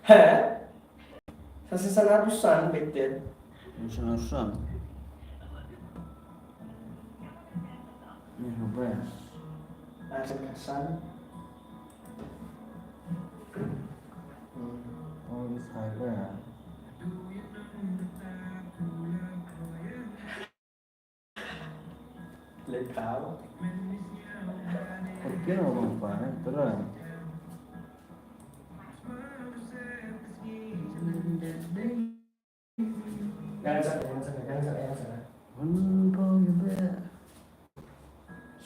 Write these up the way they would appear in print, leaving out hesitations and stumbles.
He? Sana harusan bekle. Harusan. Ini apa ya? Ada kesan. Oh, ini saya ya. Legal. Por que não vamos para entrar? Jangan sana.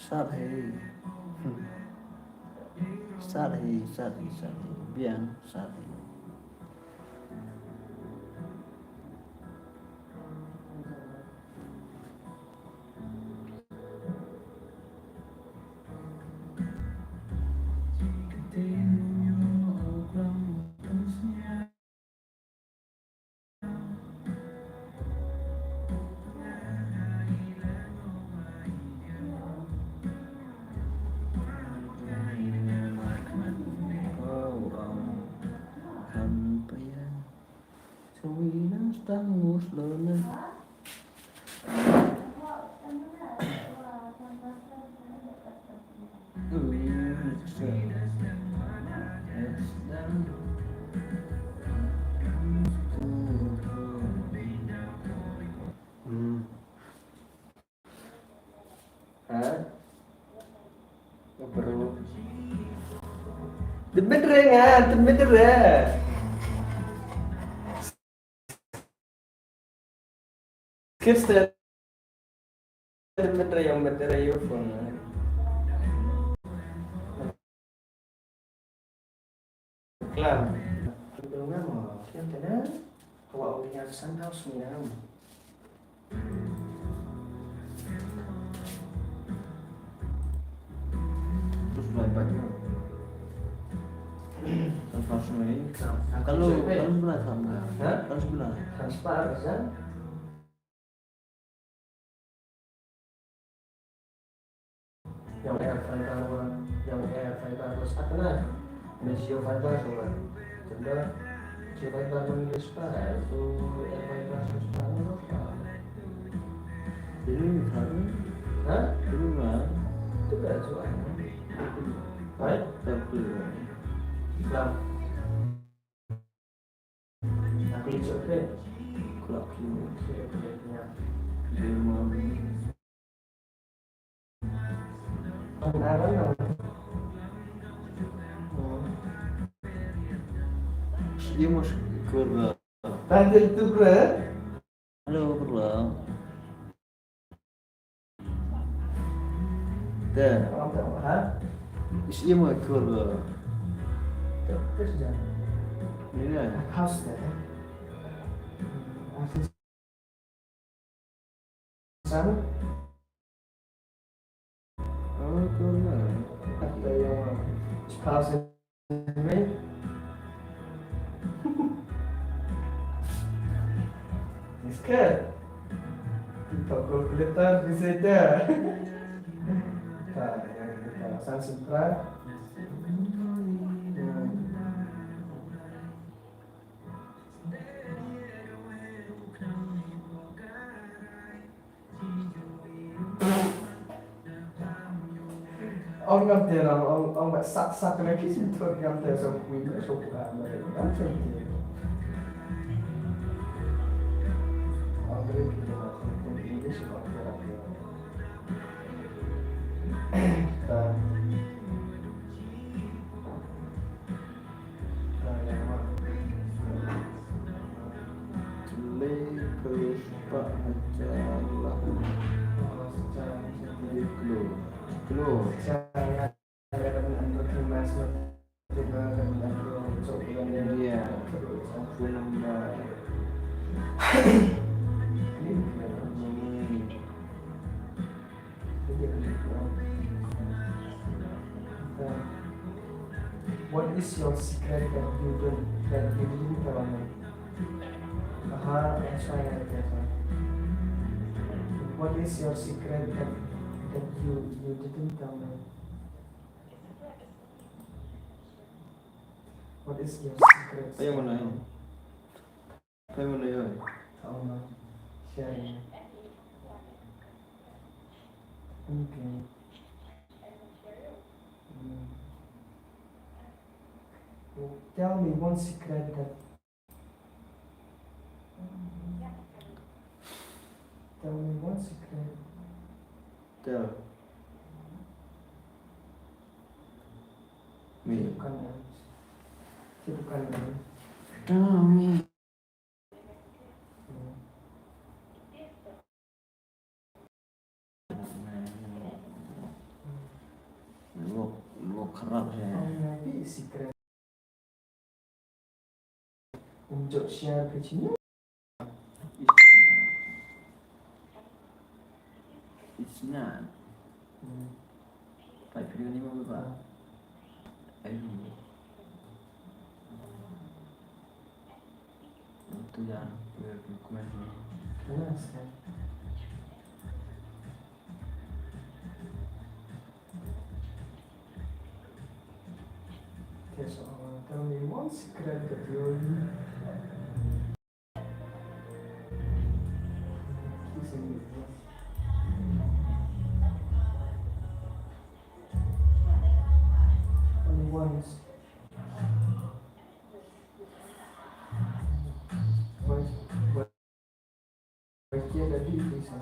Sát hì. Sát hì. Bien, sát hì. Estamos lonely. Hah? Bro. Beneran. Kirsten bener yang phone. Klam. Belum mau. Kian tena. Kau ulinya sunhouse ni nam. Terus belajarnya transfer ini kalau sebelah sama kalau sebelah Transfer kan? Yang air fiber terus apa nah? Geo fiber semua. Coba geo fiber menulis apa? Itu air fiber terus apa? ini misalnya Hah? itu mah Itu gak jual. Baik. tapi Islam. Aku coba. kalau kini Kira-kira. dia mau dia mau kerja Tadi itu bro. halo kerja dah Hah? dia mau kerja Terus jangan. ini lah House deh. Sana oh kerja ada yang house ini. Iskar. Kita kalkulator bisa dah. Kita sang sutra. Ông ngâm tiền là ông phải sắc cái cái gì thôi ngâm tiền xong quý cái số của bạn là ngâm tiền ông cái gì mà không ý cái sự gọi là terus pak jalan di glow iya film What is your secret that you didn't tell me? That's why I get one. What is your secret that you didn't tell me? What is your secret? Ayo mana ya? Ayo mana ya? Tahu nggak? Sharing. Okay. Tell me one secret that. Tell me one secret. Tell me. Bukan. Tell me. Lu kerap ya. Nabi secret. Untuk share ke sini. It's not. Phải video ini mau apa? Ayo. Itu ya, biar dokumen ini. Jelas kan? Okay, so tell me one secret that you kissing with us. Only once. Aqui é da difícil.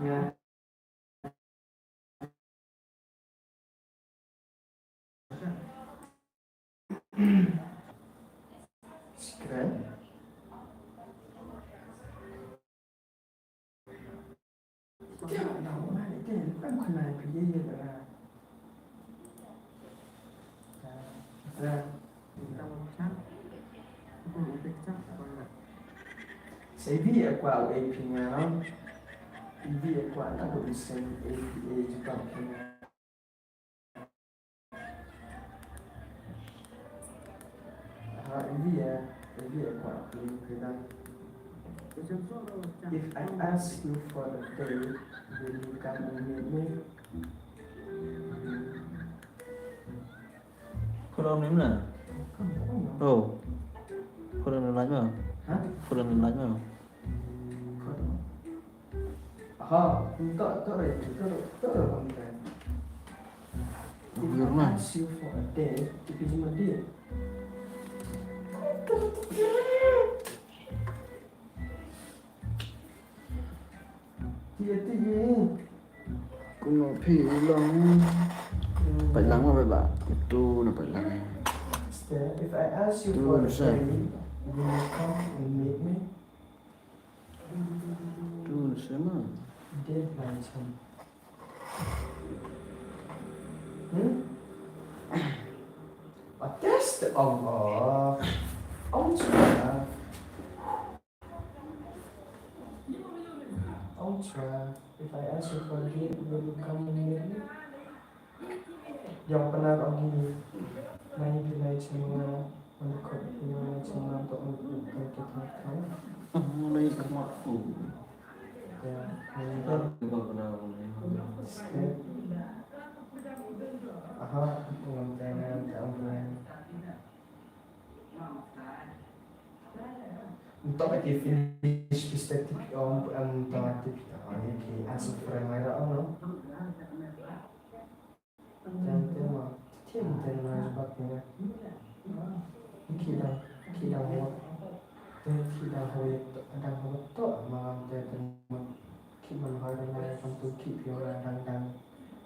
Yeah. Secret. Em kenal dia dah. Sai via qua o AP no? Via qua tanto di sempre APA di camping. Via qua if I ask you for a date, will you come and meet me? Kurang ni mana? Oh, kurang ni lagi mana? Hah? Kurang ni lagi mana? Tak konten. If I ask you for a date, itu cuma dia. Dia. Aku nak hilang. Hilang apa pak? Itu nak hilang. If I ask you for a date, will you come and meet me? Tu sama. Dia macam. Test Allah. Ultra. If I ask you for a date, will you come and meet me? Yang pernah lagi main semua mendekat semua untuk kita tahu. Mulai kemaku. Ya, Kau pernah pengantinan keambilan. Untuk finish estetik tematik ini asal frame merah dan tema sebabnya kidang hot to malam dan kiman harana untuk kipiora dan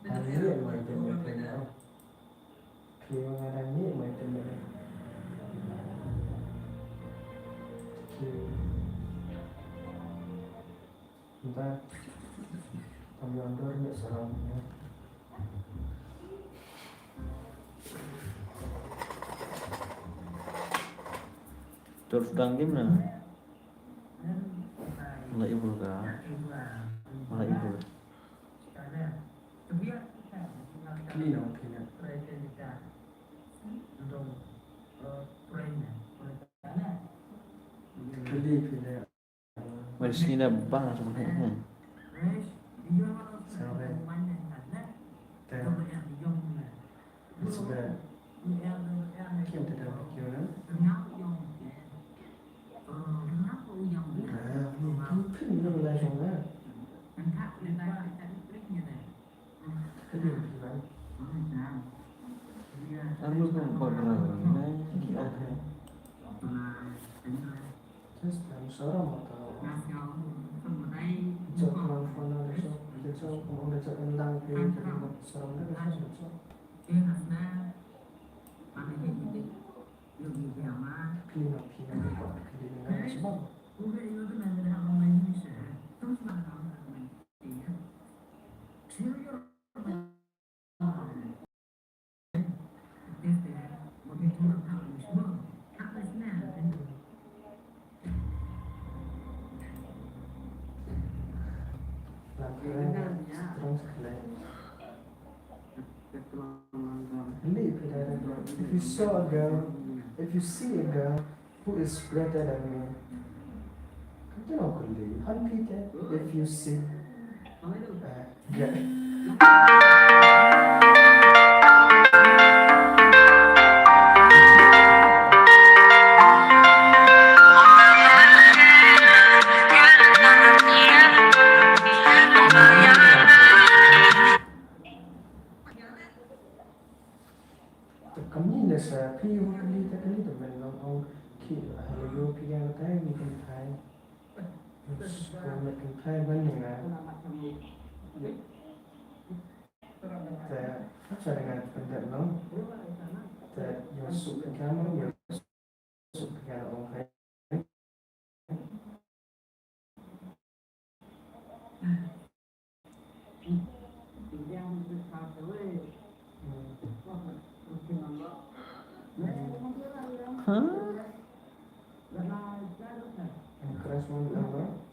ini macam macam kipiora dan ini macam entah kami andor ni seramnya. Terus sedang gimana? Mulai ibu kah? Mulai ibu. Clean out clean out. Clean clean out. Meski dah bang sebenarnya. Sampai. Dan. Sudah. Kim tidak berkirim. Nah, pin dulu lah jangan. Clean clean. Aku kan kotor. Just I'm sorry atau. Jangan phone ada so. Jadi mau ada tentang ke serang dah so. Clean out clean out clean out sebab. Terus sekali. If you saw a girl, if you see a girl who is better than me, you know, if you see, yeah. Kami ni sa piu kali tak kali tu orang ki hello pi yang tai ni kan tai. Nak kan tai banyak lah. Tak apa dengan benda no. Tak yang suka kamu yang suka orang lain. Hah? Yang keras pun apa?